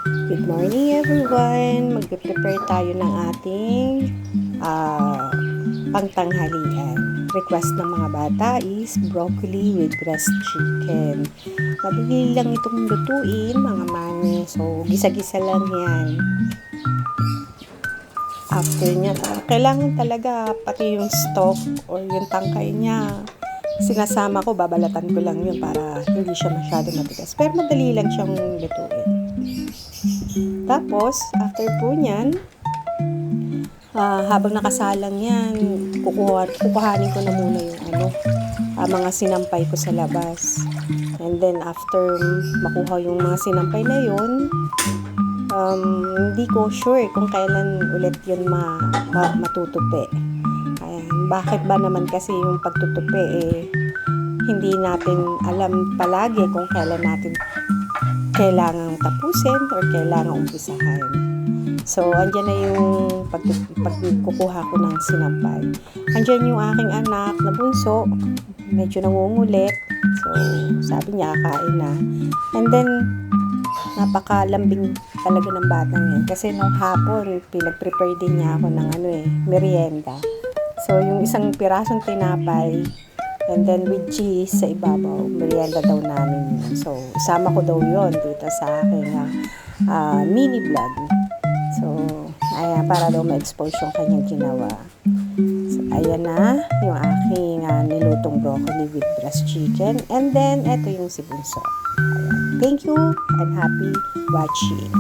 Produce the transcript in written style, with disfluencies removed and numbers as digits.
Good morning everyone! Mag-prepare tayo ng ating pangtanghalian. Request ng mga bata is broccoli with breast chicken. Madali lang itong lutuin mga mami. So, gisa-gisa lang yan. After niya, kailangan talaga pati yung stock or yung tangkay niya. Sinasama ko, babalatan ko lang yun para hindi siya masyado matigas. Pero madali lang siyang lutuin. Tapos, after po niyan, habang nakasalang yan, kukuhanin ko na muna yung mga sinampay ko sa labas. And then, after makuha yung mga sinampay na yun, hindi ko sure kung kailan ulit yun matutupi. Ayan. Bakit ba naman kasi yung pagtutupi hindi natin alam palagi kung kailan natin kailangang tapusin or kailangang umpisahan. So, andyan na yung pagkukuha ko ng sinampay. Andyan yung aking anak na bunso, medyo nangungulit. So, sabi niya, kakain na. And then, napakalambing talaga ng batang yan. Kasi nung hapon, pinag-prepare din niya ako ng merienda. So, yung isang pirasong tinapay, and then with cheese sa ibabaw, merienda daw namin yun. So, isama ko daw yun dito sa aking mini vlog. So, ayan, para daw ma-expose yung kanyang ginawa. So, ayan na yung aking nilutong broccoli with breast chicken. And then, eto yung sibunso. Ayan. Thank you and happy watching.